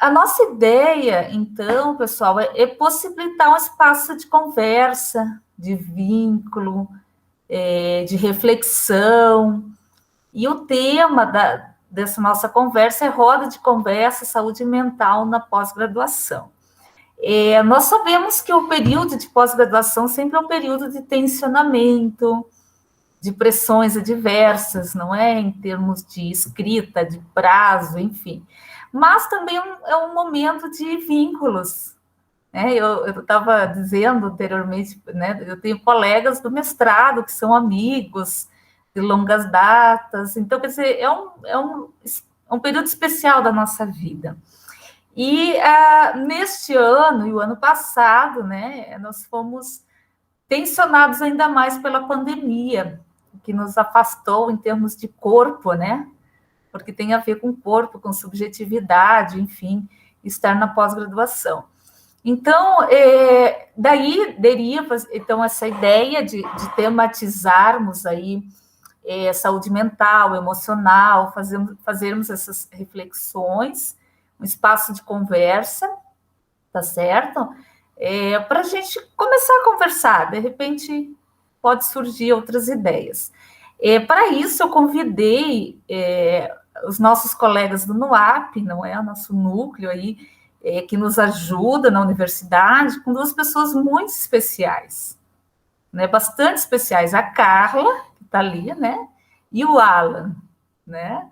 a nossa ideia, então, pessoal, é possibilitar um espaço de conversa, de vínculo, de reflexão. E o tema dessa nossa conversa é roda de conversa, saúde mental na pós-graduação. Nós sabemos que o período de pós-graduação sempre é um período de tensionamento, de pressões adversas, não é? Em termos de escrita, de prazo, enfim. Mas também é um momento de vínculos, né? Eu estava dizendo anteriormente, né? Eu tenho colegas do mestrado que são amigos de longas datas, então, quer dizer, é um período especial da nossa vida. E neste ano e o ano passado, né, nós fomos tensionados ainda mais pela pandemia, que nos afastou em termos de corpo, né? Porque tem a ver com corpo, com subjetividade, enfim, estar na pós-graduação. Então, daí deriva então essa ideia de tematizarmos aí saúde mental, emocional, fazermos essas reflexões, um espaço de conversa, tá certo? Para a gente começar a conversar, de repente pode surgir outras ideias. Para isso, eu convidei os nossos colegas do NUAP, não é? O nosso núcleo aí, que nos ajuda na universidade, com duas pessoas muito especiais, né? Bastante especiais. A Carla, que está ali, né? E o Alan, né?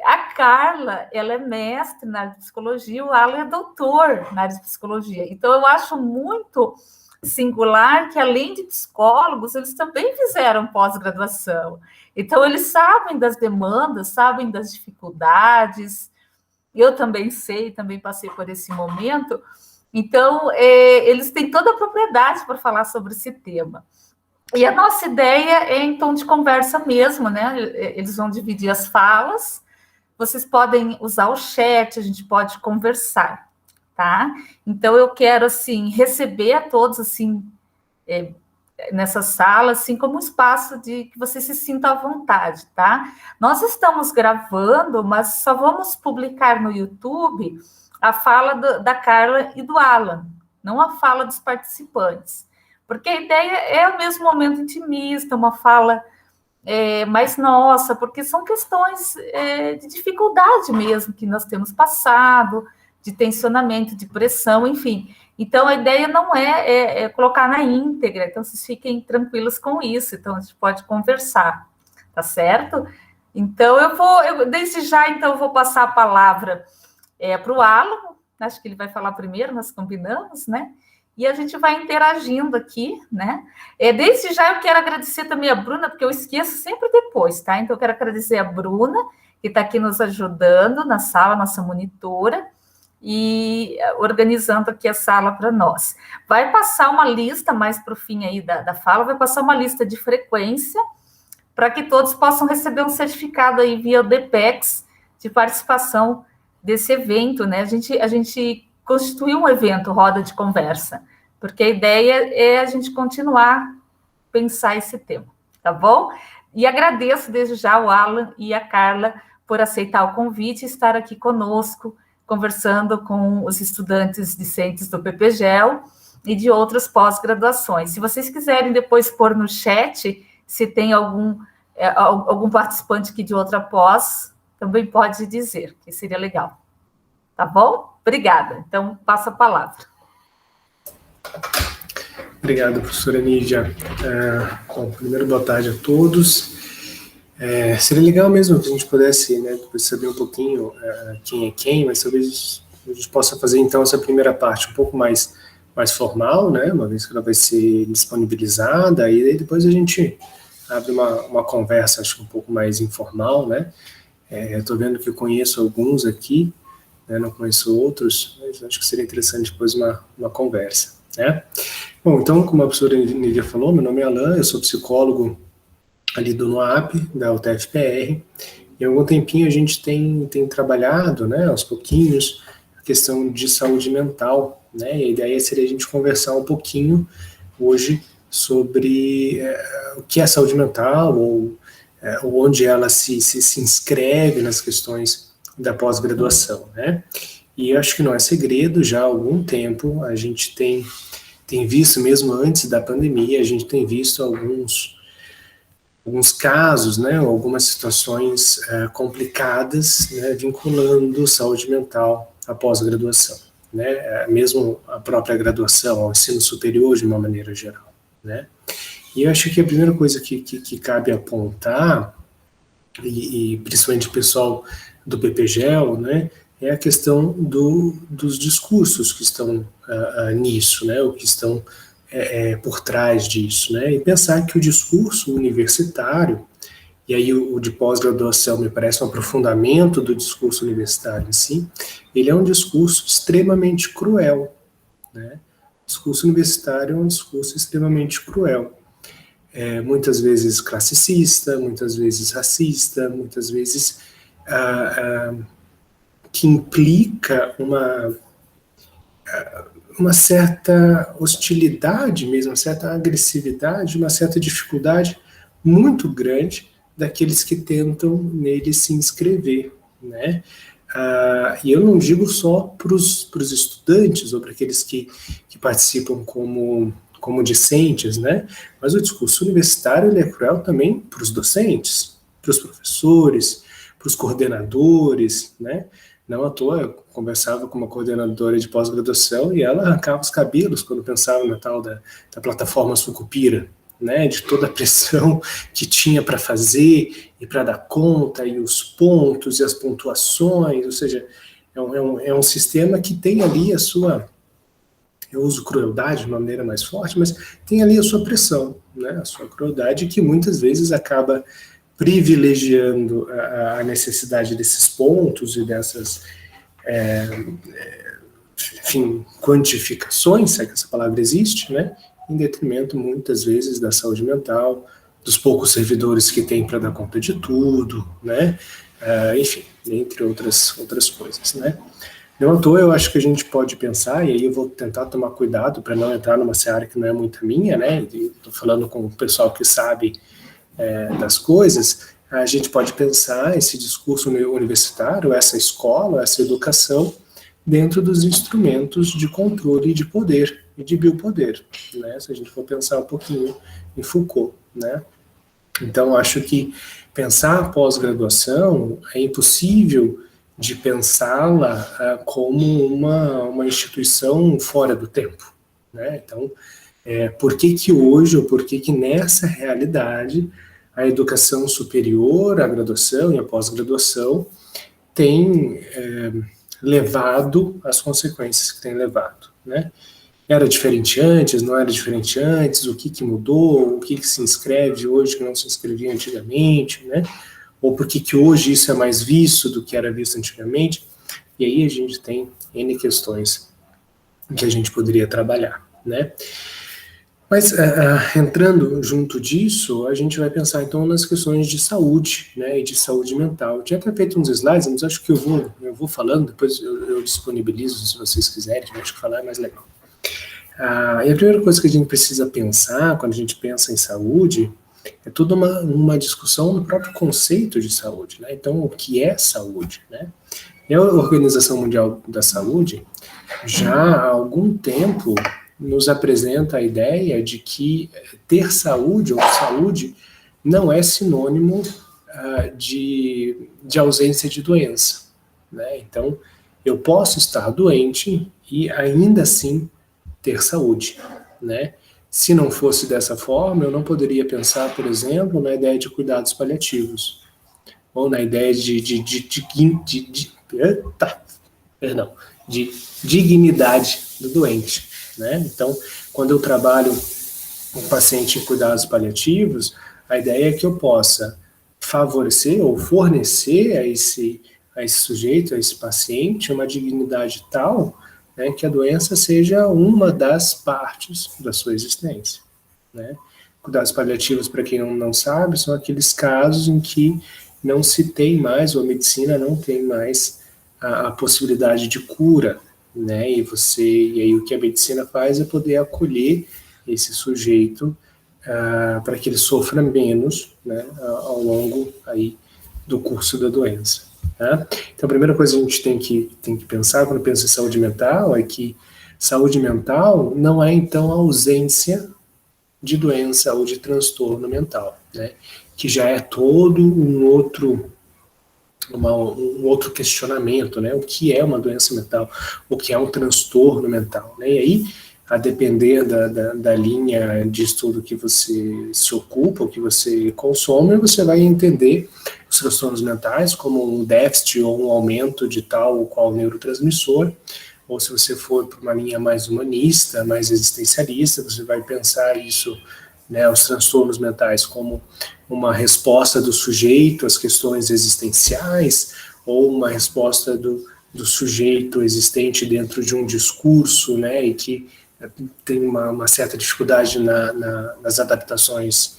A Carla, ela é mestre na área de psicologia, o Alan é doutor na área de psicologia. Então, eu acho muito singular que, além de psicólogos, eles também fizeram pós-graduação. Então, eles sabem das demandas, sabem das dificuldades. Eu também sei, também passei por esse momento. Então, eles têm toda a propriedade para falar sobre esse tema. E a nossa ideia é em tom de conversa mesmo, né? Eles vão dividir as falas. Vocês podem usar o chat, a gente pode conversar, tá? Então, eu quero, assim, receber a todos, assim, nessa sala, assim, como um espaço de que você se sinta à vontade, tá? Nós estamos gravando, mas só vamos publicar no YouTube a fala da Carla e do Alan, não a fala dos participantes, porque a ideia é o mesmo momento intimista, uma fala mais nossa, porque são questões de dificuldade mesmo que nós temos passado, de tensionamento, de pressão, enfim. Então, a ideia não é colocar na íntegra, então vocês fiquem tranquilos com isso, então a gente pode conversar, tá certo? Então, desde já, então, eu vou passar a palavra para o Alan, acho que ele vai falar primeiro, nós combinamos, né? E a gente vai interagindo aqui, né? Desde já eu quero agradecer também a Bruna, porque eu esqueço sempre depois, tá? Então eu quero agradecer a Bruna, que está aqui nos ajudando na sala, nossa monitora, e organizando aqui a sala para nós. Vai passar uma lista, mais para o fim aí da fala, vai passar uma lista de frequência, para que todos possam receber um certificado aí via o DPEX de participação desse evento, né? A gente constituiu um evento, roda de conversa, porque a ideia é a gente continuar a pensar esse tema, tá bom? E agradeço desde já o Alan e a Carla por aceitar o convite e estar aqui conosco, conversando com os estudantes discentes do PPGEL e de outras pós-graduações. Se vocês quiserem depois pôr no chat, se tem algum participante aqui de outra pós, também pode dizer, que seria legal. Tá bom? Obrigada. Então, passo a palavra. Obrigado, professora Nídia. Bom, primeiro, boa tarde a todos. Seria legal mesmo que a gente pudesse, né, saber um pouquinho quem é quem, mas talvez a gente possa fazer, então, essa primeira parte um pouco mais formal, né, uma vez que ela vai ser disponibilizada, e aí depois a gente abre uma conversa, acho que um pouco mais informal, né. Eu estou vendo que eu conheço alguns aqui, né, não conheço outros, mas acho que seria interessante depois uma conversa, né. Bom, então, como a professora Nídia falou, meu nome é Alan, eu sou psicólogo ali do NUAP, da UTFPR, e há algum tempinho a gente tem trabalhado, né, aos pouquinhos, a questão de saúde mental, né, e a ideia seria a gente conversar um pouquinho hoje sobre o que é saúde mental, ou onde ela se inscreve nas questões da pós-graduação, né. E acho que não é segredo, já há algum tempo a gente tem visto, mesmo antes da pandemia, a gente tem visto alguns casos, né, algumas situações complicadas, né, vinculando saúde mental à pós-graduação, né, mesmo a própria graduação, ao ensino superior de uma maneira geral, né. E eu acho que a primeira coisa que cabe apontar, e principalmente o pessoal do PPGEL, né, é a questão dos discursos que estão nisso, né, ou que estão por trás disso, né, e pensar que o discurso universitário, e aí o de pós-graduação me parece um aprofundamento do discurso universitário em si, ele é um discurso extremamente cruel, né, o discurso universitário é um discurso extremamente cruel, muitas vezes classicista, muitas vezes racista, muitas vezes que implica uma certa hostilidade mesmo, uma certa agressividade, uma certa dificuldade muito grande daqueles que tentam nele se inscrever, né? E eu não digo só para os estudantes ou para aqueles que participam como discentes, né? Mas o discurso universitário ele é cruel também para os docentes, para os professores, para os coordenadores, né? Não à toa, eu conversava com uma coordenadora de pós-graduação e ela arrancava os cabelos quando pensava na tal da plataforma Sucupira, né, de toda a pressão que tinha para fazer e para dar conta, e os pontos e as pontuações, ou seja, é um sistema que tem ali a sua, eu uso crueldade de uma maneira mais forte, mas tem ali a sua pressão, né, a sua crueldade que muitas vezes acaba privilegiando a necessidade desses pontos e dessas, enfim, quantificações, se é que essa palavra existe, né, em detrimento, muitas vezes, da saúde mental, dos poucos servidores que tem para dar conta de tudo, né, enfim, entre outras coisas, né. Não à toa, eu acho que a gente pode pensar, e aí eu vou tentar tomar cuidado para não entrar numa seara que não é muito minha, né, estou falando com o pessoal que sabe das coisas, a gente pode pensar esse discurso universitário, essa escola, essa educação, dentro dos instrumentos de controle de poder e de biopoder, né? Se a gente for pensar um pouquinho em Foucault, né? Então, acho que pensar a pós-graduação é impossível de pensá-la como uma instituição fora do tempo, né? Então, por que hoje, ou por que nessa realidade, a educação superior, a graduação e a pós-graduação tem levado as consequências que tem levado, né? Era diferente antes, não era diferente antes, o que mudou, o que se inscreve hoje que não se inscrevia antigamente, né? Ou por que hoje isso é mais visto do que era visto antigamente? E aí a gente tem N questões que a gente poderia trabalhar, né? Mas entrando junto disso, a gente vai pensar então nas questões de saúde, né, e de saúde mental. Eu tinha até feito uns slides, mas acho que eu vou falando, depois eu disponibilizo se vocês quiserem, acho que falar é mais legal. E a primeira coisa que a gente precisa pensar quando a gente pensa em saúde é toda uma discussão no próprio conceito de saúde, né? Então, o que é saúde, né? E a Organização Mundial da Saúde já há algum tempo nos apresenta a ideia de que ter saúde ou saúde não é sinônimo de ausência de doença, né? Então, eu posso estar doente e ainda assim ter saúde, né? Se não fosse dessa forma, eu não poderia pensar, por exemplo, na ideia de cuidados paliativos, ou na ideia de dignidade do doente, né? Então, quando eu trabalho com paciente em cuidados paliativos, a ideia é que eu possa favorecer ou fornecer a esse sujeito, a esse paciente, uma dignidade tal, né, que a doença seja uma das partes da sua existência, né? Cuidados paliativos, para quem não sabe, são aqueles casos em que não se tem mais, ou a medicina não tem mais a possibilidade de cura, né? E aí o que a medicina faz é poder acolher esse sujeito para que ele sofra menos, né, ao longo aí do curso da doença. Tá? Então, a primeira coisa que a gente tem que pensar quando pensa em saúde mental é que saúde mental não é, então, a ausência de doença ou de transtorno mental, né? Que já é todo um outro questionamento, né? O que é uma doença mental? O que é um transtorno mental? Né? E aí, a depender da linha de estudo que você se ocupa, o que você consome, você vai entender os transtornos mentais como um déficit ou um aumento de tal ou qual neurotransmissor, ou se você for para uma linha mais humanista, mais existencialista, você vai pensar isso, né, os transtornos mentais como uma resposta do sujeito às questões existenciais, ou uma resposta do sujeito existente dentro de um discurso, né, e que tem uma certa dificuldade nas adaptações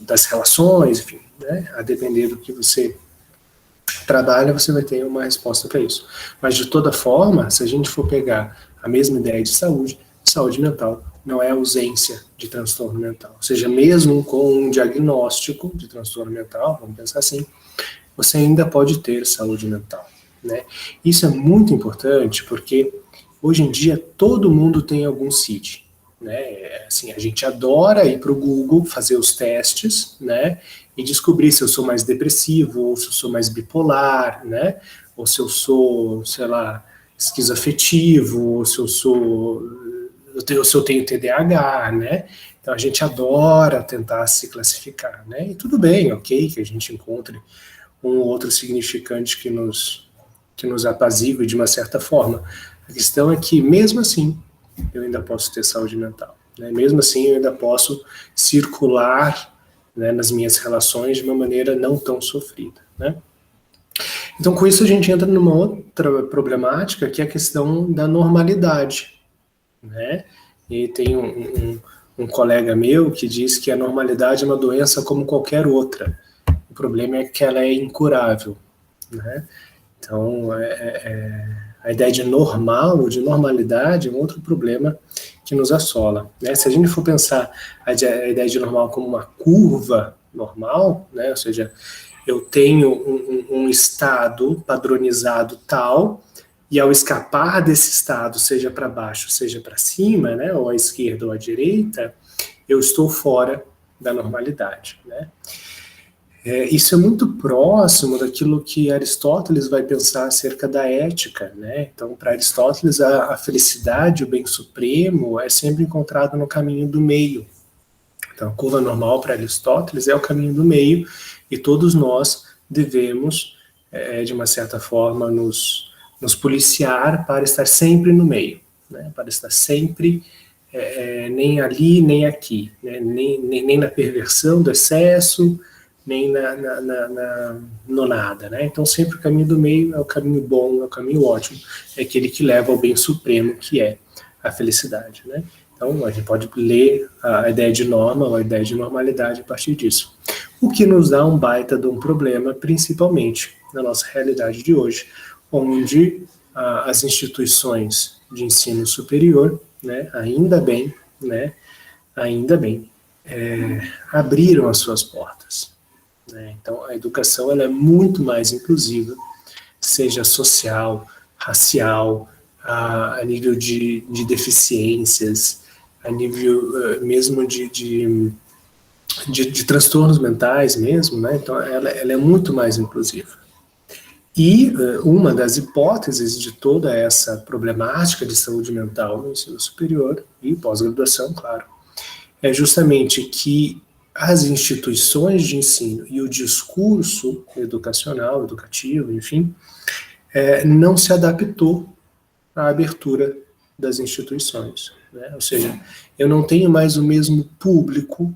das relações, enfim, né, a depender do que você trabalha, você vai ter uma resposta para isso. Mas, de toda forma, se a gente for pegar a mesma ideia de saúde mental não é ausência de transtorno mental. Ou seja, mesmo com um diagnóstico de transtorno mental, vamos pensar assim, você ainda pode ter saúde mental, né? Isso é muito importante porque hoje em dia todo mundo tem algum CID, né? Assim, a gente adora ir para o Google fazer os testes, né? E descobrir se eu sou mais depressivo, ou se eu sou mais bipolar, né? Ou se eu sou, sei lá, esquizoafetivo, ou se eu tenho TDAH, né? Então a gente adora tentar se classificar, né? E tudo bem, ok, que a gente encontre um ou outro significante que nos apazigue de uma certa forma. A questão é que, mesmo assim, eu ainda posso ter saúde mental, né? Mesmo assim, eu ainda posso circular, né, nas minhas relações de uma maneira não tão sofrida, né? Então, com isso, a gente entra numa outra problemática, que é a questão da normalidade, né? E tem um colega meu que diz que a normalidade é uma doença como qualquer outra. O problema é que ela é incurável, né? Então, a ideia de normal, de normalidade, é um outro problema que nos assola, né? Se a gente for pensar a ideia de normal como uma curva normal, né? Ou seja, eu tenho um estado padronizado tal, e ao escapar desse estado, seja para baixo, seja para cima, né? Ou à esquerda ou à direita, eu estou fora da normalidade, né? Isso é muito próximo daquilo que Aristóteles vai pensar acerca da ética, né? Então, para Aristóteles, a felicidade, o bem supremo, é sempre encontrado no caminho do meio. Então, a curva normal para Aristóteles é o caminho do meio, e todos nós devemos, de uma certa forma, nos policiar para estar sempre no meio, né? Para estar sempre nem ali, nem aqui, né? nem na perversão do excesso, nem no nada, né? Então, sempre o caminho do meio é o caminho bom, é o caminho ótimo, é aquele que leva ao bem supremo, que é a felicidade, né? Então, a gente pode ler a ideia de norma ou a ideia de normalidade a partir disso. O que nos dá um baita de um problema, principalmente na nossa realidade de hoje, onde as instituições de ensino superior, né, ainda bem, abriram as suas portas, né? Então, a educação ela é muito mais inclusiva, seja social, racial, a nível de deficiências, a nível mesmo de transtornos mentais mesmo, né? Então, ela é muito mais inclusiva. E uma das hipóteses de toda essa problemática de saúde mental no ensino superior e pós-graduação, claro, é justamente que as instituições de ensino e o discurso educacional, educativo, enfim, não se adaptou à abertura das instituições, né? Ou seja, eu não tenho mais o mesmo público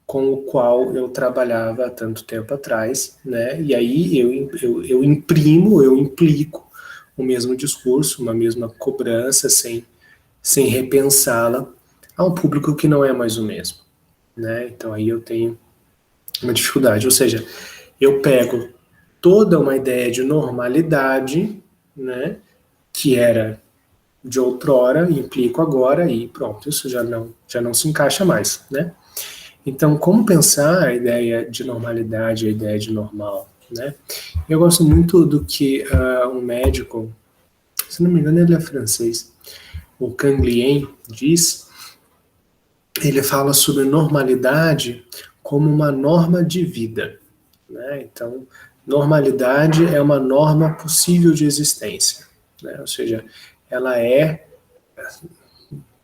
com o qual eu trabalhava há tanto tempo atrás, né? E aí eu implico o mesmo discurso, uma mesma cobrança, sem repensá-la, a um público que não é mais o mesmo, né? Então aí eu tenho uma dificuldade, ou seja, eu pego toda uma ideia de normalidade, né, que era de outrora, implico agora, e pronto, isso já não se encaixa mais, né? Então, como pensar a ideia de normalidade, a ideia de normal, né? Eu gosto muito do que um médico, se não me engano ele é francês, o Canguilhem diz. Ele fala sobre normalidade como uma norma de vida, né? Então, normalidade é uma norma possível de existência, né? Ou seja, ela é,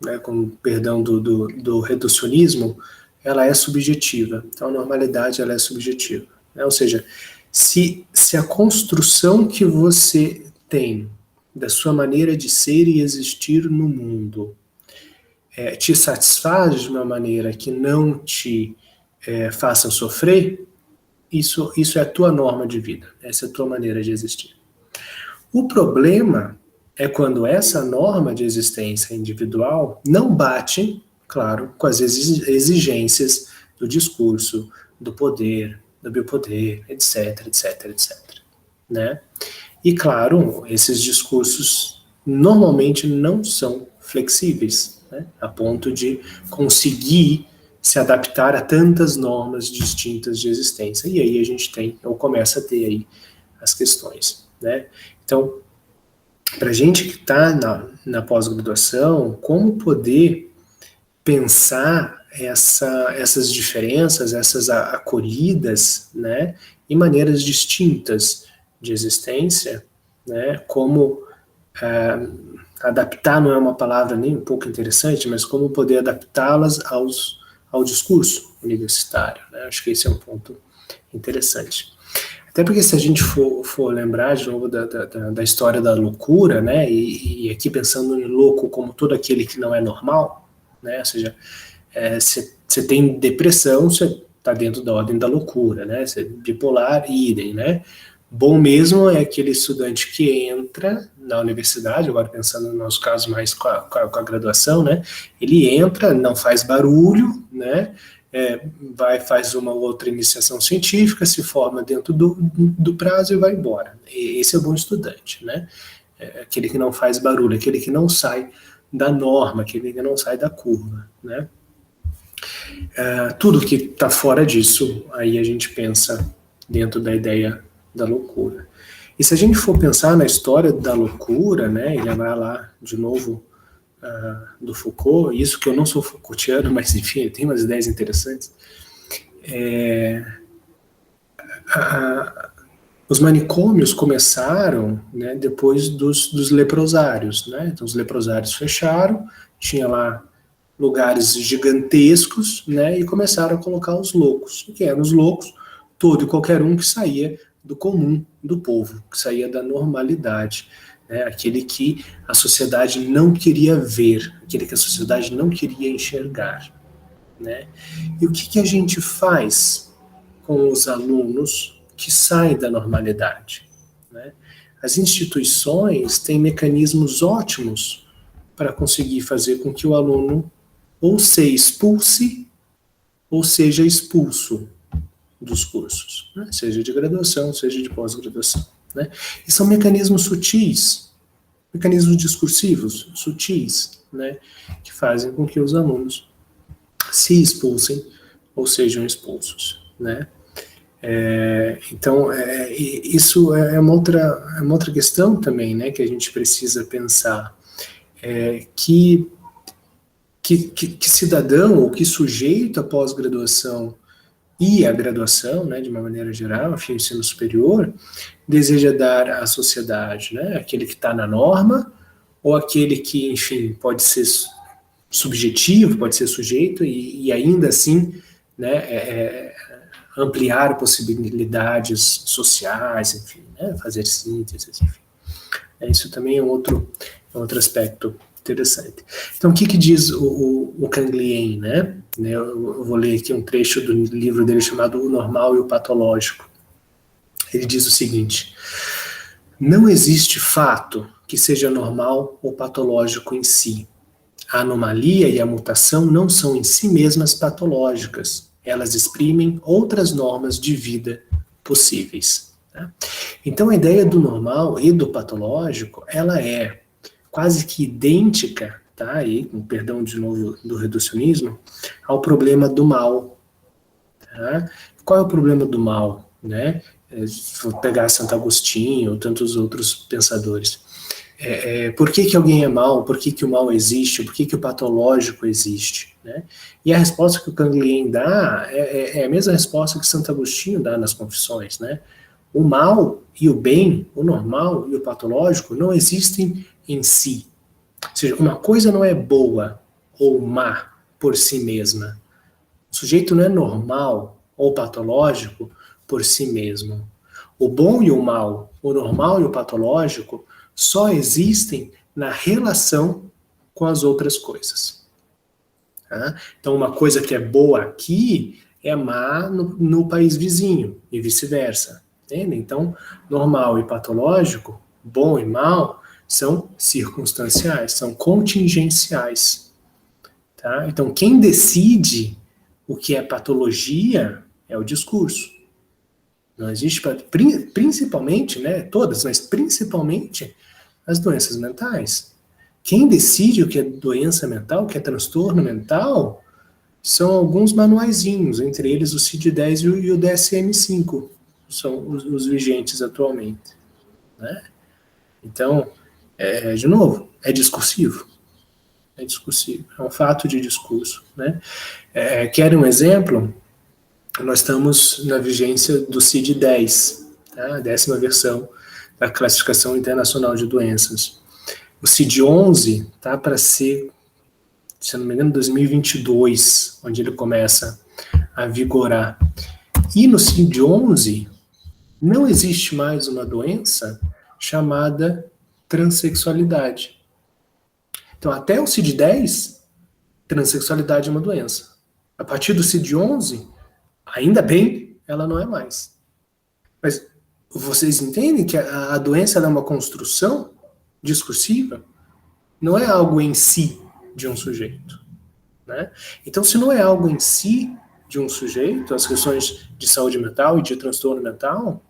né, com perdão do reducionismo, ela é subjetiva. Então, a normalidade ela é subjetiva, né? Ou seja, se a construção que você tem da sua maneira de ser e existir no mundo te satisfaz de uma maneira que não te faça sofrer, isso é a tua norma de vida, essa é a tua maneira de existir. O problema é quando essa norma de existência individual não bate, claro, com as exigências do discurso, do poder, do biopoder, etc, etc, etc. Né? E, claro, esses discursos normalmente não são flexíveis, né? A ponto de conseguir se adaptar a tantas normas distintas de existência. E aí a gente tem, ou começa a ter aí as questões, né? Então, para a gente que está na pós-graduação, como poder pensar essas diferenças, essas acolhidas, né, em maneiras distintas de existência, né, como adaptar não é uma palavra nem um pouco interessante, mas como poder adaptá-las ao discurso universitário, né? Acho que esse é um ponto interessante. Até porque se a gente for lembrar de novo da história da loucura, né, e aqui pensando em louco como todo aquele que não é normal, né, ou seja, você tem depressão, você está dentro da ordem da loucura, né, você bipolar, idem, né. Bom mesmo é aquele estudante que entra na universidade, agora pensando no nosso caso mais com a graduação, né, ele entra, não faz barulho, né, faz uma outra iniciação científica, se forma dentro do prazo e vai embora. Esse é o bom estudante, né, aquele que não faz barulho, aquele que não sai da norma, aquele que não sai da curva, né. Tudo que está fora disso, aí a gente pensa dentro da ideia da loucura. E se a gente for pensar na história da loucura, né, e lembrar lá de novo do Foucault, isso que eu não sou Foucaultiano, mas enfim, tem umas ideias interessantes, os manicômios começaram, né, depois dos leprosários, né, então os leprosários fecharam, tinha lá lugares gigantescos, né, e começaram a colocar os loucos. O que eram os loucos? Todo e qualquer um que saía do comum, do povo, que saía da normalidade, né, aquele que a sociedade não queria ver, aquele que a sociedade não queria enxergar, né. E o que a gente faz com os alunos que saem da normalidade, né? As instituições têm mecanismos ótimos para conseguir fazer com que o aluno ou se expulse ou seja expulso dos cursos, né? Seja de graduação, seja de pós-graduação, né? E são mecanismos sutis, mecanismos discursivos sutis, né, que fazem com que os alunos se expulsem ou sejam expulsos, né? Então, isso é uma outra questão também, né, que a gente precisa pensar, que cidadão ou que sujeito a pós-graduação e a graduação, né, de uma maneira geral, enfim, o ensino superior, deseja dar à sociedade, né, aquele que está na norma, ou aquele que, enfim, pode ser subjetivo, pode ser sujeito, e ainda assim, né, ampliar possibilidades sociais, enfim, né, fazer sínteses, enfim. Isso também é outro aspecto interessante. Então, o que diz o Canguilhem, né? Eu vou ler aqui um trecho do livro dele chamado O Normal e o Patológico. Ele diz o seguinte: não existe fato que seja normal ou patológico em si. A anomalia e a mutação não são em si mesmas patológicas. Elas exprimem outras normas de vida possíveis. Tá? Então, a ideia do normal e do patológico, ela é quase que idêntica, tá? Aí, com perdão de novo do reducionismo, ao problema do mal. Tá? Qual é o problema do mal? Né? vou pegar Santo Agostinho ou tantos outros pensadores. Por que alguém é mal? Por que o mal existe? Por que o patológico existe? Né? E a resposta que o Canguilhem dá é a mesma resposta que Santo Agostinho dá nas Confissões. Né? O mal e o bem, o normal e o patológico não existem em si. Ou seja, uma coisa não é boa ou má por si mesma. O sujeito não é normal ou patológico por si mesmo. O bom e o mal, o normal e o patológico, só existem na relação com as outras coisas. Tá? Então, uma coisa que é boa aqui é má no país vizinho e vice-versa. Entende? Então, normal e patológico, bom e mal, são circunstanciais, são contingenciais. Tá? Então, quem decide o que é patologia é o discurso. Não existe, principalmente, né, todas, mas principalmente as doenças mentais. Quem decide o que é doença mental, o que é transtorno mental, são alguns manuaizinhos, entre eles o CID-10 e o DSM-5, são os vigentes atualmente. Né? Então, de novo, é discursivo. É discursivo, é um fato de discurso. Né? Querem um exemplo? Nós estamos na vigência do CID-10, tá? A 10ª versão da Classificação Internacional de Doenças. O CID-11 está para ser, se não me engano, 2022, onde ele começa a vigorar. E no CID-11 não existe mais uma doença chamada transexualidade. Então, até o CID-10, transexualidade é uma doença. A partir do CID-11, ainda bem, ela não é mais. Mas vocês entendem que a doença é uma construção discursiva? Não é algo em si de um sujeito. Né? Então, se não é algo em si de um sujeito, as questões de saúde mental e de transtorno mental,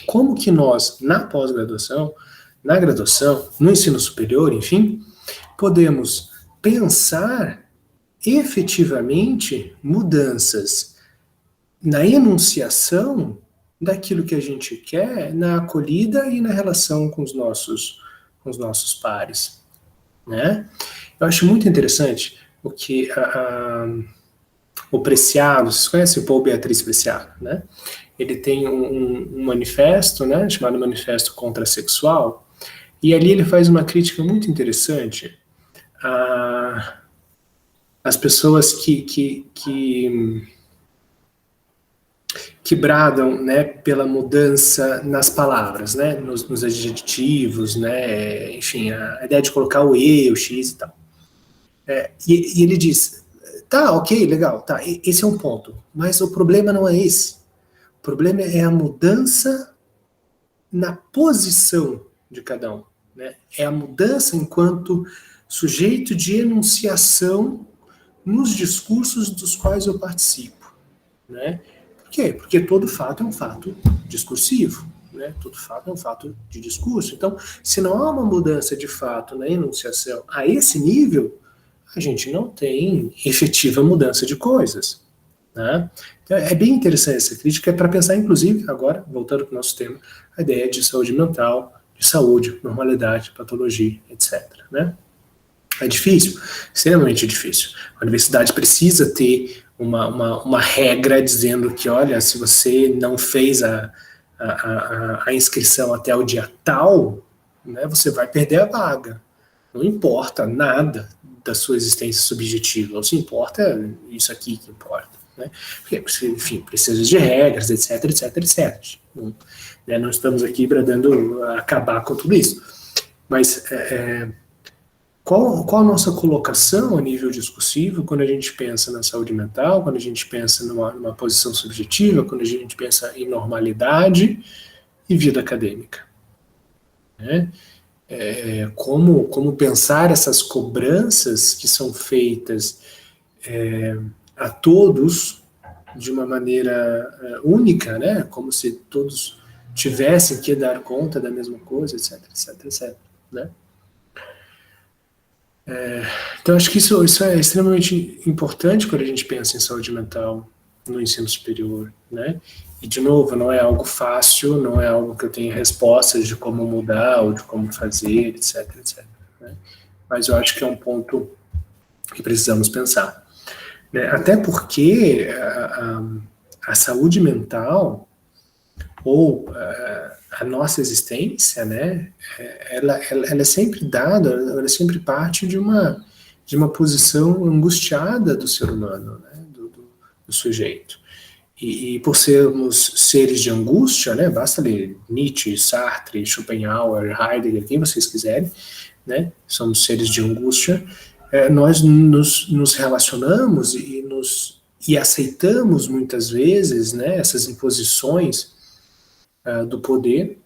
como que nós, na pós-graduação, na graduação, no ensino superior, enfim, podemos pensar efetivamente mudanças na enunciação daquilo que a gente quer, na acolhida e na relação com os nossos pares. Né? Eu acho muito interessante o que o Preciado, vocês conhecem o Paul Beatriz Preciado, né? Ele tem um manifesto, né, chamado Manifesto Contrasexual, e ali ele faz uma crítica muito interessante às pessoas que bradam, né, pela mudança nas palavras, né, nos adjetivos, né, enfim, a ideia de colocar o e, o x e tal. E ele diz, tá, ok, legal, tá, esse é um ponto, mas o problema não é esse. O problema é a mudança na posição de cada um. Né? É a mudança enquanto sujeito de enunciação nos discursos dos quais eu participo. Né? Por quê? Porque todo fato é um fato discursivo. Né? Todo fato é um fato de discurso. Então, se não há uma mudança de fato na enunciação a esse nível, a gente não tem efetiva mudança de coisas. Né? Então, é bem interessante essa crítica, para pensar, inclusive, agora, voltando para o nosso tema, a ideia de saúde mental, de saúde, normalidade, patologia, etc. Né? É difícil, extremamente difícil. A universidade precisa ter uma regra dizendo que, olha, se você não fez a inscrição até o dia tal, né, você vai perder a vaga. Não importa nada da sua existência subjetiva, não se importa isso aqui que importa. Né? Porque, enfim, precisa de regras, etc, etc, etc. Não estamos aqui bradando acabar com tudo isso. Mas qual a nossa colocação a nível discursivo quando a gente pensa na saúde mental, quando a gente pensa numa posição subjetiva, quando a gente pensa em normalidade e vida acadêmica? Né? Como pensar essas cobranças que são feitas a todos de uma maneira única, né? Como se todos tivessem que dar conta da mesma coisa, etc, etc, etc. Né? Então, acho que isso é extremamente importante quando a gente pensa em saúde mental. no ensino superior, né? E, de novo, não é algo fácil, não é algo que eu tenha respostas de como mudar ou de como fazer, etc, etc. Né? Mas eu acho que é um ponto que precisamos pensar. Né? Até porque a saúde mental ou a nossa existência, né, ela é sempre dada, ela é sempre parte de uma posição angustiada do ser humano, né, do sujeito. E por sermos seres de angústia, né, basta ler Nietzsche, Sartre, Schopenhauer, Heidegger, quem vocês quiserem, né, somos seres de angústia, nós nos relacionamos e aceitamos muitas vezes, né, essas imposições do poder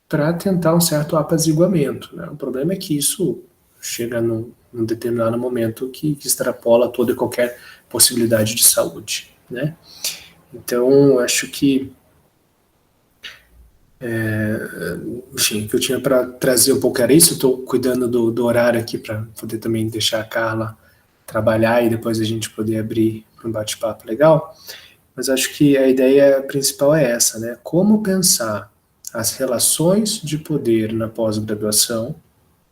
para tentar um certo apaziguamento. Né? O problema é que isso chega num determinado momento que extrapola toda e qualquer possibilidade de saúde. Né? Então, acho que enfim, o que eu tinha para trazer um pouco era isso. Estou cuidando do horário aqui para poder também deixar a Carla trabalhar e depois a gente poder abrir um bate-papo legal. Mas acho que a ideia principal é essa, né? Como pensar as relações de poder na pós-graduação,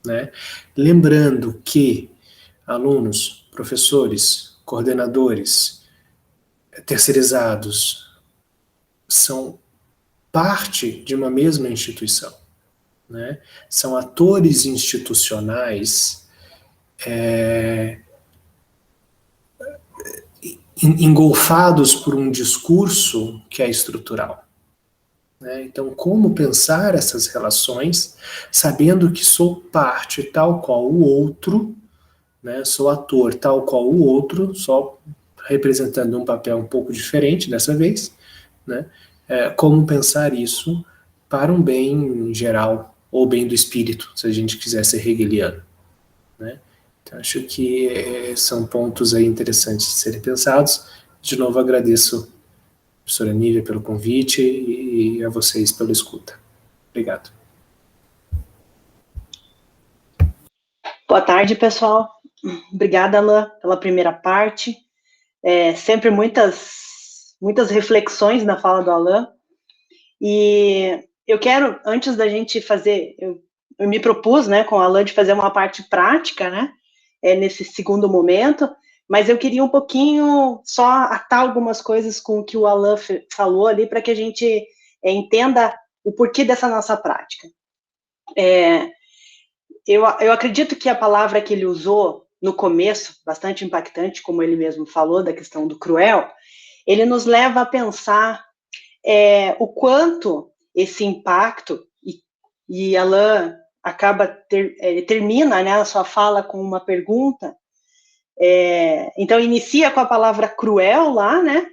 né? Lembrando que alunos, professores, coordenadores, terceirizados são parte de uma mesma instituição, né? São atores institucionais engolfados por um discurso que é estrutural. Né? Então, como pensar essas relações, sabendo que sou parte tal qual o outro, né? Sou ator tal qual o outro, só representando um papel um pouco diferente dessa vez, né? Como pensar isso para um bem geral, ou bem do espírito, se a gente quiser ser hegeliano. Né? Então, acho que são pontos aí interessantes de serem pensados. De novo, agradeço a professora Nívia pelo convite e a vocês pela escuta. Obrigado. Boa tarde, pessoal. Obrigada, Alain, pela primeira parte. Sempre muitas reflexões na fala do Alain. E eu quero, antes da gente fazer, eu me propus, né, com o Alain, de fazer uma parte prática, né, nesse segundo momento, mas eu queria um pouquinho só atar algumas coisas com o que o Alain falou ali, para que a gente entenda o porquê dessa nossa prática. Eu acredito que a palavra que ele usou no começo, bastante impactante, como ele mesmo falou, da questão do cruel, ele nos leva a pensar o quanto esse impacto, e Alain termina, né, a sua fala com uma pergunta, então inicia com a palavra cruel lá, né,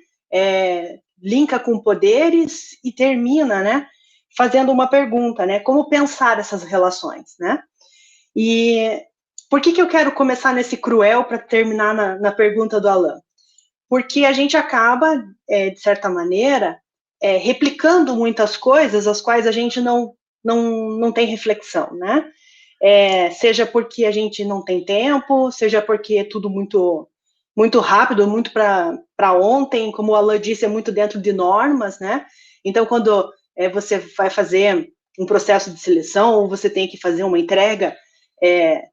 linka com poderes e termina, né, fazendo uma pergunta, né, como pensar essas relações, né, e por que eu quero começar nesse cruel para terminar na pergunta do Alain? Porque a gente acaba, de certa maneira, replicando muitas coisas as quais a gente não tem reflexão, né? Seja porque a gente não tem tempo, seja porque é tudo muito, muito rápido, muito para ontem, como o Alain disse, é muito dentro de normas, né? Então, quando você vai fazer um processo de seleção, ou você tem que fazer uma entrega,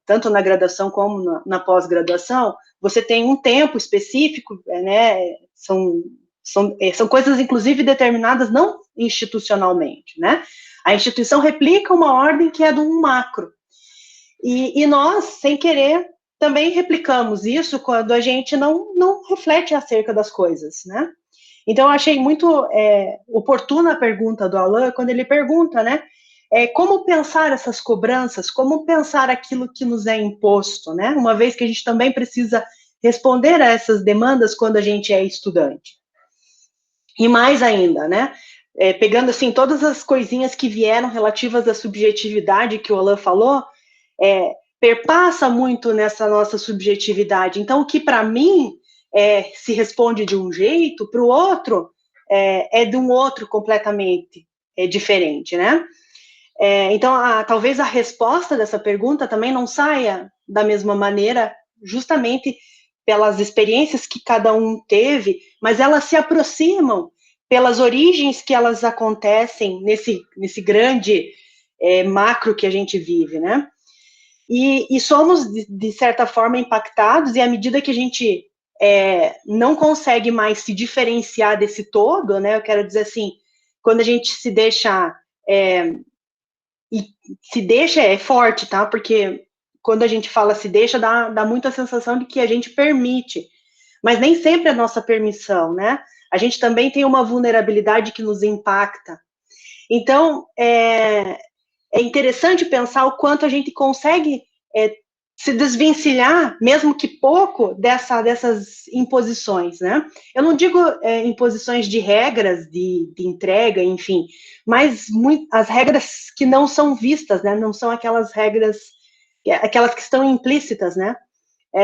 tanto na graduação como na pós-graduação, você tem um tempo específico, né? São coisas, inclusive, determinadas não institucionalmente, né? A instituição replica uma ordem que é de um macro. E nós, sem querer, também replicamos isso quando a gente não reflete acerca das coisas, né? Então, eu achei muito oportuna a pergunta do Alain, quando ele pergunta, né? Como pensar essas cobranças, como pensar aquilo que nos é imposto, né? Uma vez que a gente também precisa responder a essas demandas quando a gente é estudante. E mais ainda, né? Pegando, assim, todas as coisinhas que vieram relativas à subjetividade que o Alain falou, perpassa muito nessa nossa subjetividade. Então, o que para mim se responde de um jeito, para o outro é de um outro completamente diferente, né? Então, talvez a resposta dessa pergunta também não saia da mesma maneira, justamente pelas experiências que cada um teve, mas elas se aproximam pelas origens que elas acontecem nesse grande macro que a gente vive, né? E somos, de certa forma, impactados, e à medida que a gente não consegue mais se diferenciar desse todo, né? Eu quero dizer assim, quando a gente se deixa... é forte, tá? Porque quando a gente fala se deixa, dá muita sensação de que a gente permite, mas nem sempre é nossa permissão, né? A gente também tem uma vulnerabilidade que nos impacta. Então, é interessante pensar o quanto a gente consegue se desvencilhar, mesmo que pouco, dessas imposições, né? Eu não digo imposições de regras, de entrega, enfim, mas as regras que não são vistas, né? Não são aquelas regras, aquelas que estão implícitas, né?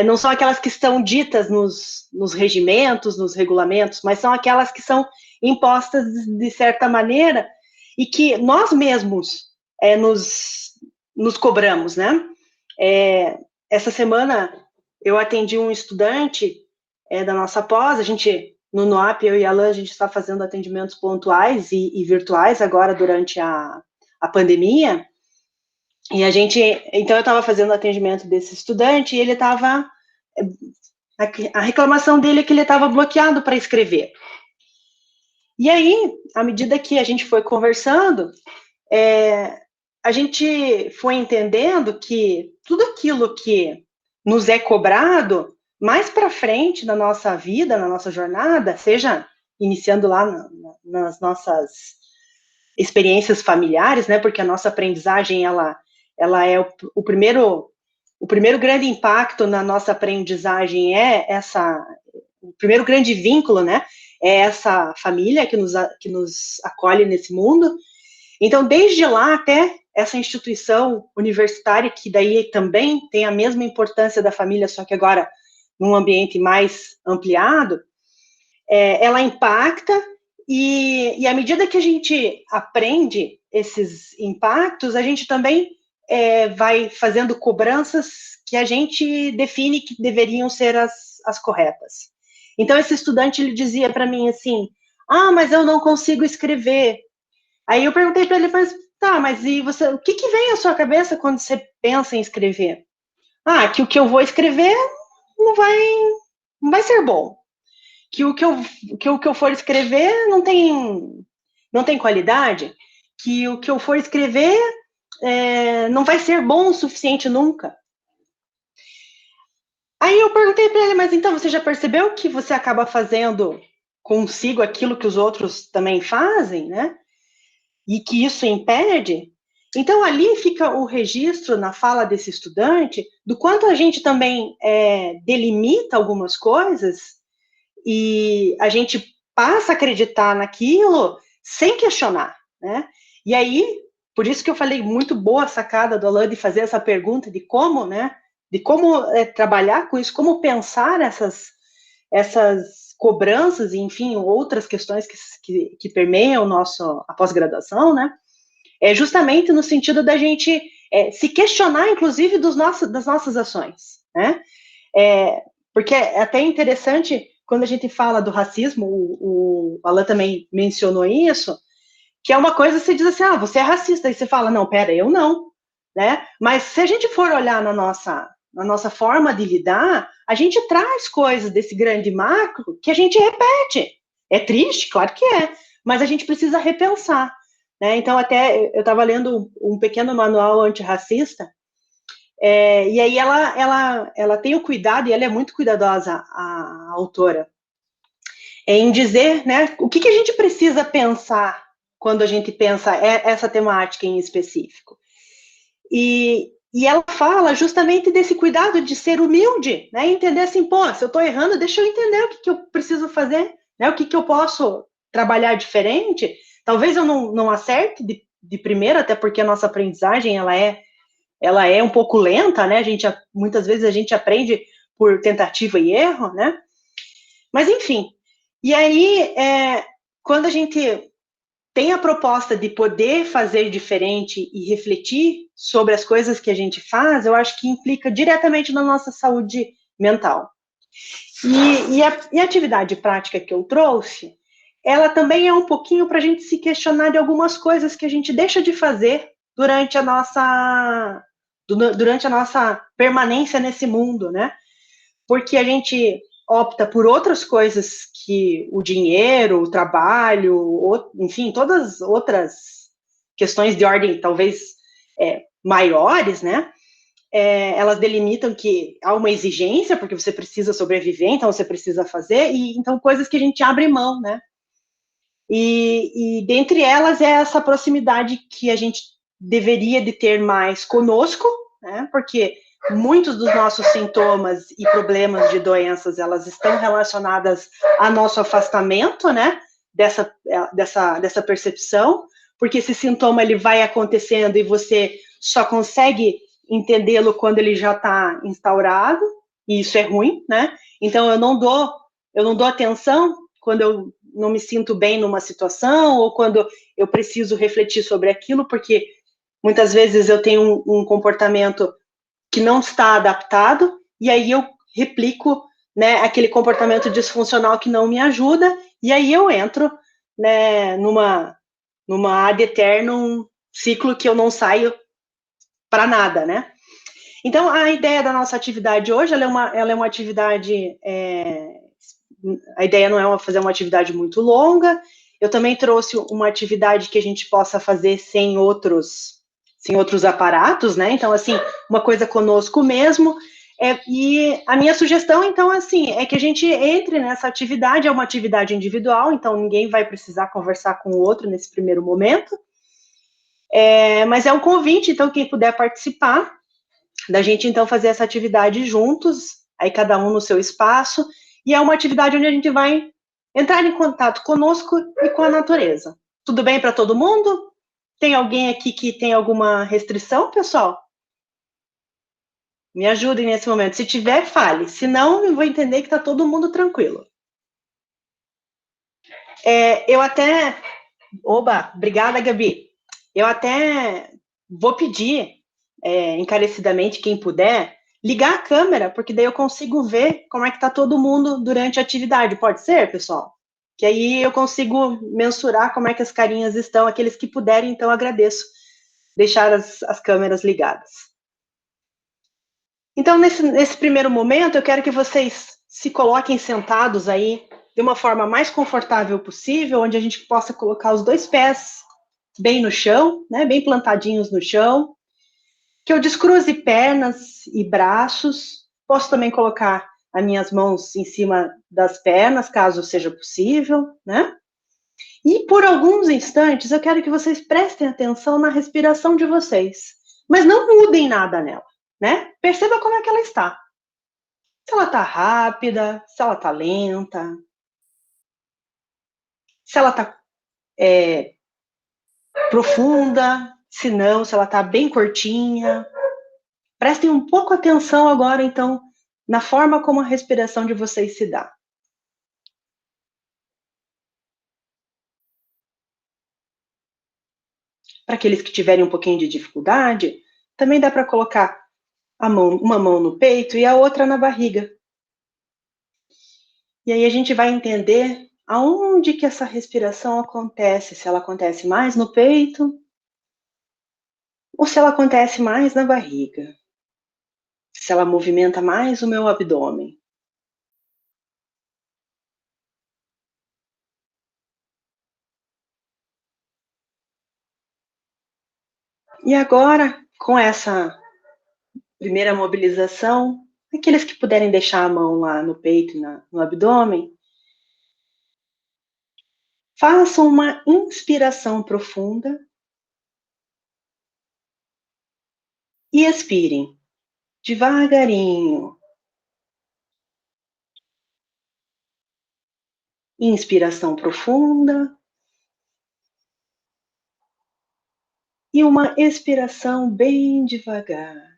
Não são aquelas que estão ditas nos regimentos, nos regulamentos, mas são aquelas que são impostas de certa maneira e que nós mesmos nos cobramos, né? Essa semana eu atendi um estudante da nossa pós, a gente, no NOAP, eu e a Alan, a gente está fazendo atendimentos pontuais e virtuais agora durante a pandemia, e então eu estava fazendo o atendimento desse estudante e ele estava, a reclamação dele é que ele estava bloqueado para escrever. E aí, à medida que a gente foi conversando, a gente foi entendendo que tudo aquilo que nos é cobrado, mais para frente na nossa vida, na nossa jornada, seja iniciando lá nas nossas experiências familiares, né, porque a nossa aprendizagem, ela é o primeiro grande impacto na nossa aprendizagem o primeiro grande vínculo, né, é essa família que nos acolhe nesse mundo. Então, desde lá até essa instituição universitária, que daí também tem a mesma importância da família, só que agora num ambiente mais ampliado, ela impacta, e à medida que a gente aprende esses impactos, a gente também vai fazendo cobranças que a gente define que deveriam ser as corretas. Então, esse estudante, ele dizia para mim assim, mas eu não consigo escrever. Aí eu perguntei para ele, mas e você, o que vem à sua cabeça quando você pensa em escrever? Que o que eu vou escrever não vai ser bom. Que o que eu for escrever não tem qualidade. Que o que eu for escrever não vai ser bom o suficiente nunca. Aí eu perguntei para ele, mas então você já percebeu que você acaba fazendo consigo aquilo que os outros também fazem, né? E que isso impede? Então, ali fica o registro na fala desse estudante do quanto a gente também delimita algumas coisas e a gente passa a acreditar naquilo sem questionar, né? E aí, por isso que eu falei, muito boa a sacada do Alan de fazer essa pergunta de como, né? De como trabalhar com isso, como pensar essas cobranças e, enfim, outras questões que permeiam a pós-graduação, né? Justamente no sentido da gente se questionar, inclusive, das nossas ações, né? Porque é até interessante, quando a gente fala do racismo, o Alan também mencionou isso, que é uma coisa, você diz assim, você é racista, e você fala, não, pera, eu não, né? Mas se a gente for olhar na nossa forma de lidar, a gente traz coisas desse grande macro que a gente repete. É triste? Claro que é, mas a gente precisa repensar, né? Então, até eu estava lendo um pequeno manual antirracista, e aí ela tem o cuidado, e ela é muito cuidadosa, a autora, em dizer, né, o que a gente precisa pensar quando a gente pensa essa temática em específico. E ela fala justamente desse cuidado de ser humilde, né? Entender assim, se eu estou errando, deixa eu entender o que eu preciso fazer, né? O que eu posso trabalhar diferente. Talvez eu não acerte de primeira, até porque a nossa aprendizagem, ela é um pouco lenta, né? Muitas vezes a gente aprende por tentativa e erro, né? Mas, enfim. E aí, quando a gente tem a proposta de poder fazer diferente e refletir sobre as coisas que a gente faz, eu acho que implica diretamente na nossa saúde mental. E a atividade prática que eu trouxe, ela também é um pouquinho para a gente se questionar de algumas coisas que a gente deixa de fazer durante a nossa permanência nesse mundo, né? Porque a gente opta por outras coisas que o dinheiro, o trabalho, enfim, todas outras questões de ordem talvez maiores, né? Elas delimitam que há uma exigência, porque você precisa sobreviver, então você precisa fazer, e então coisas que a gente abre mão, né? E dentre elas é essa proximidade que a gente deveria de ter mais conosco, né? Porque muitos dos nossos sintomas e problemas de doenças, elas estão relacionadas ao nosso afastamento, né? Dessa percepção, porque esse sintoma ele vai acontecendo e você só consegue entendê-lo quando ele já está instaurado, e isso é ruim, né? Então eu não dou atenção quando eu não me sinto bem numa situação, ou quando eu preciso refletir sobre aquilo, porque muitas vezes eu tenho um comportamento que não está adaptado, e aí eu replico, né, aquele comportamento disfuncional que não me ajuda, e aí eu entro, né, numa ad eternum ciclo que eu não saio para nada, né? Então, a ideia da nossa atividade hoje, ela é uma atividade, a ideia não é fazer uma atividade muito longa. Eu também trouxe uma atividade que a gente possa fazer sem outros aparatos, né? Então, assim, uma coisa conosco mesmo. E a minha sugestão, então, assim, é que a gente entre nessa atividade, é uma atividade individual, então ninguém vai precisar conversar com o outro nesse primeiro momento. Mas é um convite, então, quem puder participar, da gente, então, fazer essa atividade juntos, aí cada um no seu espaço, e é uma atividade onde a gente vai entrar em contato conosco e com a natureza. Tudo bem para todo mundo? Tem alguém aqui que tem alguma restrição, pessoal? Me ajudem nesse momento. Se tiver, fale. Se não, eu vou entender que está todo mundo tranquilo. Eu até... Oba, obrigada, Gabi. Eu até vou pedir, encarecidamente, quem puder, ligar a câmera, porque daí eu consigo ver como é que está todo mundo durante a atividade. Pode ser, pessoal? Que aí eu consigo mensurar como é que as carinhas estão. Aqueles que puderem, então, agradeço deixar as câmeras ligadas. Então, nesse primeiro momento, eu quero que vocês se coloquem sentados aí de uma forma mais confortável possível, onde a gente possa colocar os dois pés bem no chão, né, bem plantadinhos no chão, que eu descruze pernas e braços. Posso também colocar as minhas mãos em cima das pernas, caso seja possível, né? E por alguns instantes eu quero que vocês prestem atenção na respiração de vocês, mas não mudem nada nela, né? Perceba como é que ela está. Se ela está rápida, se ela está lenta, se ela está profunda, se não, se ela está bem curtinha. Prestem um pouco atenção agora, então, na forma como a respiração de vocês se dá. Para aqueles que tiverem um pouquinho de dificuldade, também dá para colocar uma mão no peito e a outra na barriga. E aí a gente vai entender aonde que essa respiração acontece, se ela acontece mais no peito ou se ela acontece mais na barriga, se ela movimenta mais o meu abdômen. E agora, com essa primeira mobilização, aqueles que puderem deixar a mão lá no peito e no abdômen, façam uma inspiração profunda e expirem devagarinho. Inspiração profunda e uma expiração bem devagar.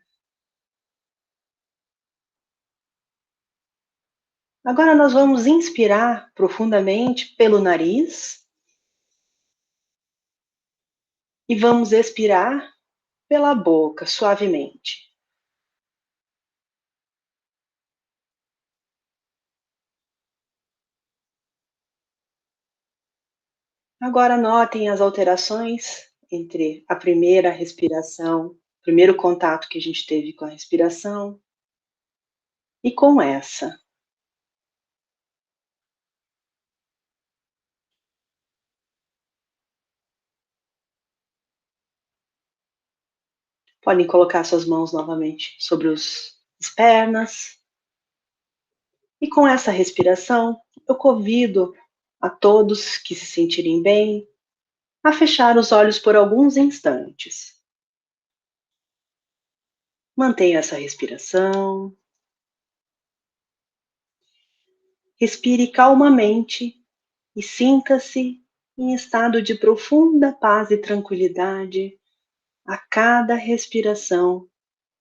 Agora nós vamos inspirar profundamente pelo nariz e vamos expirar pela boca, suavemente. Agora notem as alterações entre a primeira respiração, primeiro contato que a gente teve com a respiração e com essa. Podem colocar suas mãos novamente sobre as pernas. E com essa respiração, eu convido a todos que se sentirem bem a fechar os olhos por alguns instantes. Mantenha essa respiração. Respire calmamente e sinta-se em estado de profunda paz e tranquilidade a cada respiração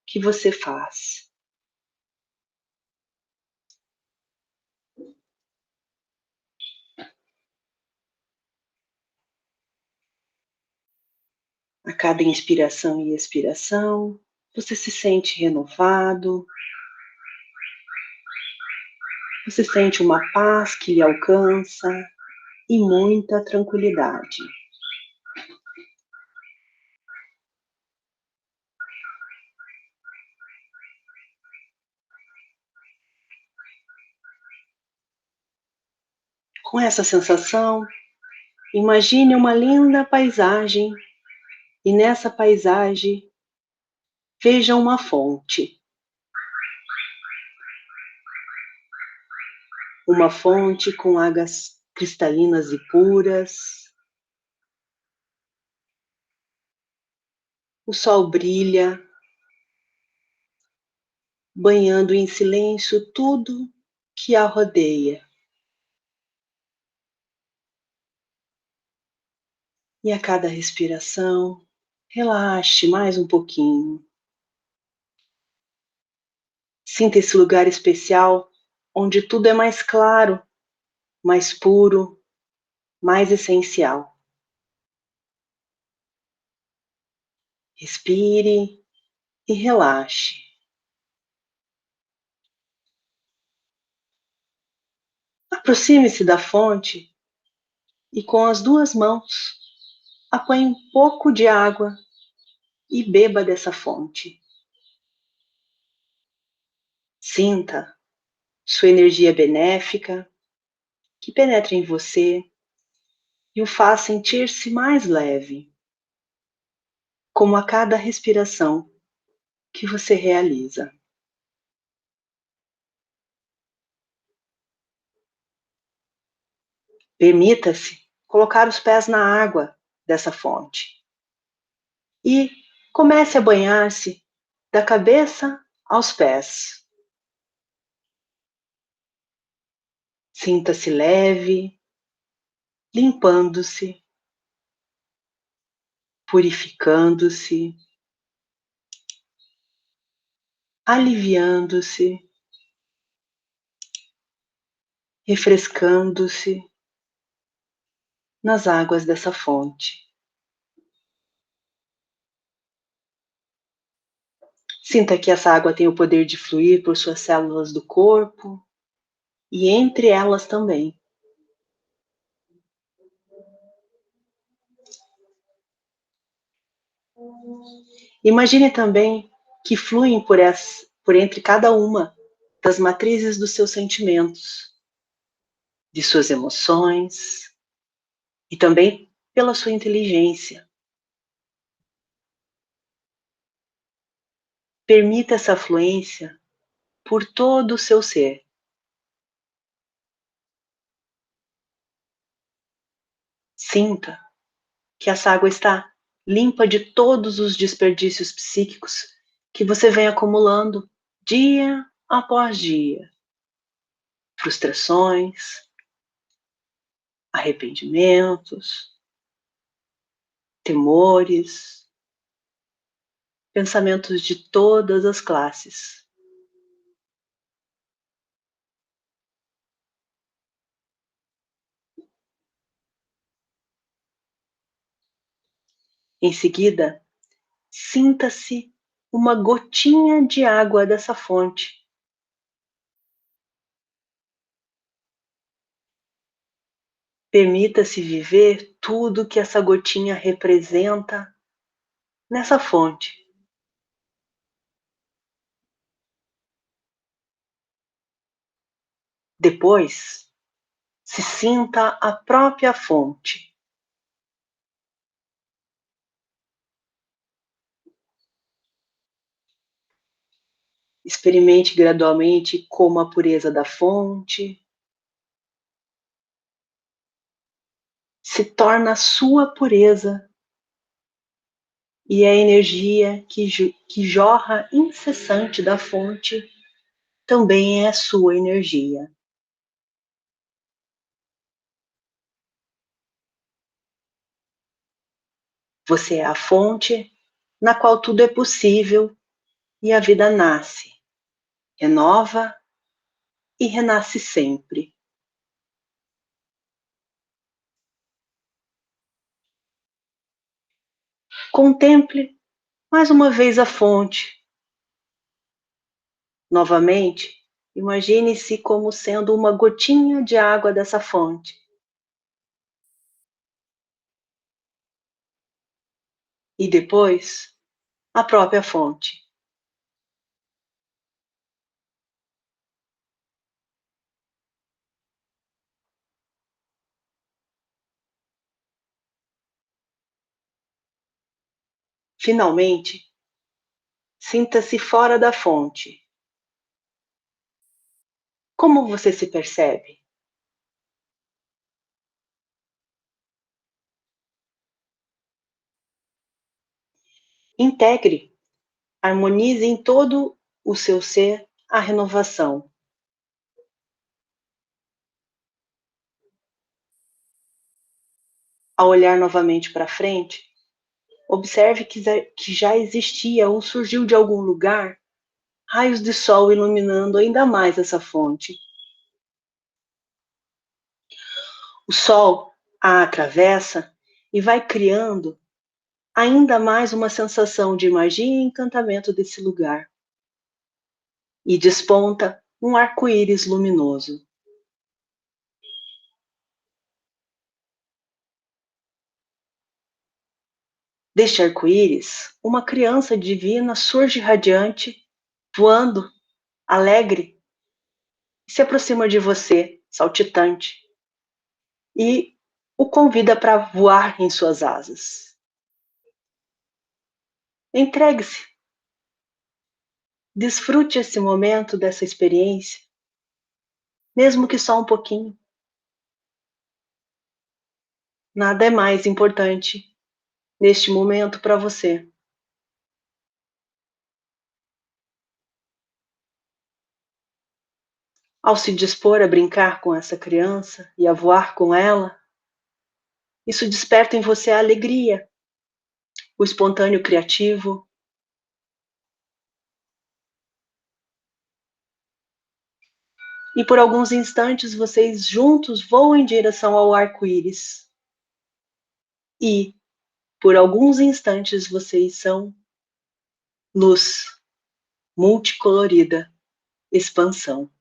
que você faz. A cada inspiração e expiração, você se sente renovado, você sente uma paz que lhe alcança e muita tranquilidade. Com essa sensação, imagine uma linda paisagem e nessa paisagem veja uma fonte. Uma fonte com águas cristalinas e puras. O sol brilha, banhando em silêncio tudo que a rodeia. E a cada respiração, relaxe mais um pouquinho. Sinta esse lugar especial onde tudo é mais claro, mais puro, mais essencial. Respire e relaxe. Aproxime-se da fonte e com as duas mãos apanhe um pouco de água e beba dessa fonte. Sinta sua energia benéfica que penetra em você e o faz sentir-se mais leve, como a cada respiração que você realiza. Permita-se colocar os pés na água dessa fonte e comece a banhar-se da cabeça aos pés. Sinta-se leve, limpando-se, purificando-se, aliviando-se, refrescando-se nas águas dessa fonte. Sinta que essa água tem o poder de fluir por suas células do corpo e entre elas também. Imagine também que fluem por entre cada uma das matrizes dos seus sentimentos, de suas emoções e também pela sua inteligência. Permita essa fluência por todo o seu ser. Sinta que essa água está limpa de todos os desperdícios psíquicos que você vem acumulando dia após dia. Frustrações, arrependimentos, temores, pensamentos de todas as classes. Em seguida, sinta-se uma gotinha de água dessa fonte. Permita-se viver tudo que essa gotinha representa nessa fonte. Depois, se sinta a própria fonte. Experimente gradualmente como a pureza da fonte se torna a sua pureza e a energia que jorra incessante da fonte também é a sua energia. Você é a fonte na qual tudo é possível e a vida nasce, renova e renasce sempre. Contemple mais uma vez a fonte. Novamente, imagine-se como sendo uma gotinha de água dessa fonte. E depois, a própria fonte. Finalmente, sinta-se fora da fonte. Como você se percebe? Integre, harmonize em todo o seu ser a renovação. Ao olhar novamente para frente, observe que já existia ou surgiu de algum lugar raios de sol iluminando ainda mais essa fonte. O sol a atravessa e vai criando ainda mais uma sensação de magia e encantamento desse lugar. E desponta um arco-íris luminoso. Deste arco-íris, uma criança divina surge radiante, voando, alegre, e se aproxima de você, saltitante, e o convida para voar em suas asas. Entregue-se. Desfrute esse momento dessa experiência, mesmo que só um pouquinho. Nada é mais importante neste momento para você. Ao se dispor a brincar com essa criança e a voar com ela, isso desperta em você a alegria, o espontâneo criativo. E por alguns instantes vocês juntos voam em direção ao arco-íris. E por alguns instantes vocês são luz, multicolorida, expansão.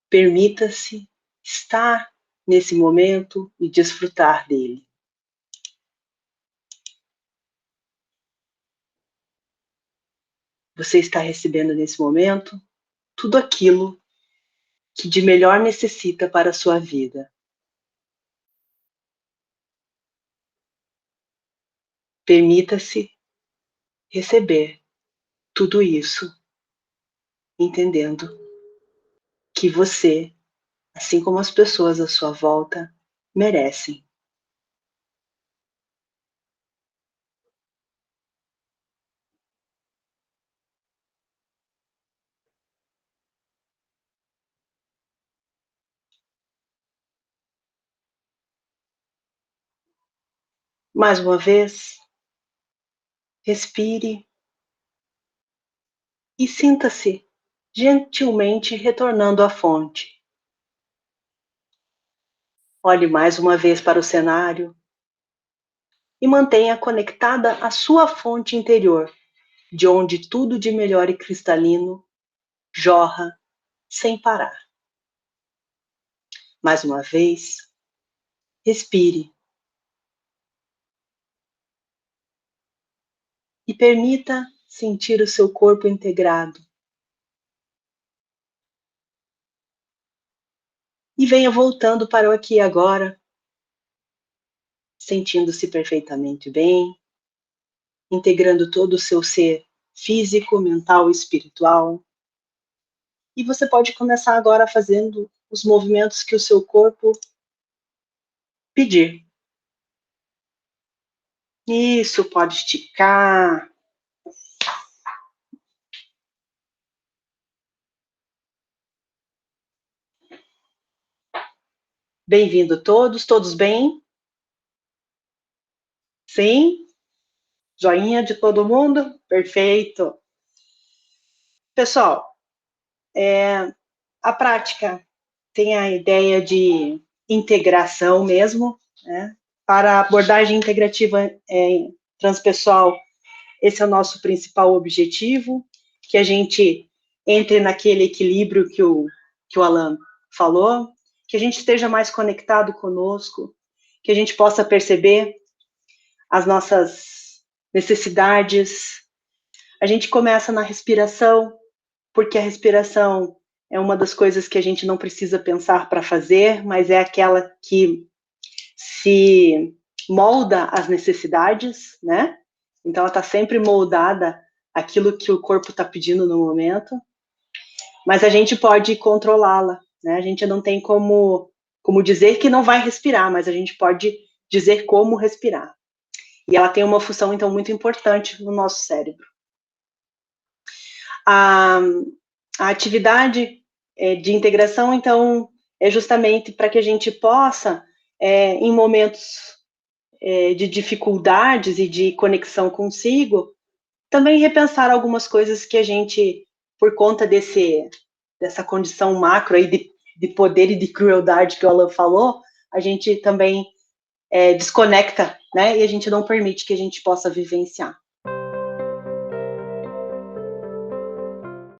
Permita-se estar nesse momento e desfrutar dele. Você está recebendo nesse momento tudo aquilo que de melhor necessita para a sua vida. Permita-se receber tudo isso, entendendo que você, assim como as pessoas à sua volta, merecem. Mais uma vez, respire e sinta-se gentilmente retornando à fonte. Olhe mais uma vez para o cenário e mantenha conectada a sua fonte interior, de onde tudo de melhor e cristalino jorra sem parar. Mais uma vez, respire. E permita sentir o seu corpo integrado. E venha voltando para o aqui e agora, sentindo-se perfeitamente bem, integrando todo o seu ser físico, mental e espiritual. E você pode começar agora fazendo os movimentos que o seu corpo pedir. Isso, pode esticar. Bem-vindo todos bem? Sim? Joinha de todo mundo? Perfeito. Pessoal, a prática tem a ideia de integração mesmo, né? Para a abordagem integrativa transpessoal, esse é o nosso principal objetivo, que a gente entre naquele equilíbrio que o Alan falou, que a gente esteja mais conectado conosco, que a gente possa perceber as nossas necessidades. A gente começa na respiração, porque a respiração é uma das coisas que a gente não precisa pensar para fazer, mas é aquela que se molda às necessidades, né? Então, ela está sempre moldada àquilo que o corpo está pedindo no momento, mas a gente pode controlá-la, né? A gente não tem como dizer que não vai respirar, mas a gente pode dizer como respirar. E ela tem uma função, então, muito importante no nosso cérebro. A atividade de integração, então, é justamente para que a gente possa, em momentos de dificuldades e de conexão consigo, também repensar algumas coisas que a gente, por conta dessa condição macro aí de poder e de crueldade que o Alan falou, a gente também desconecta, né? E a gente não permite que a gente possa vivenciar.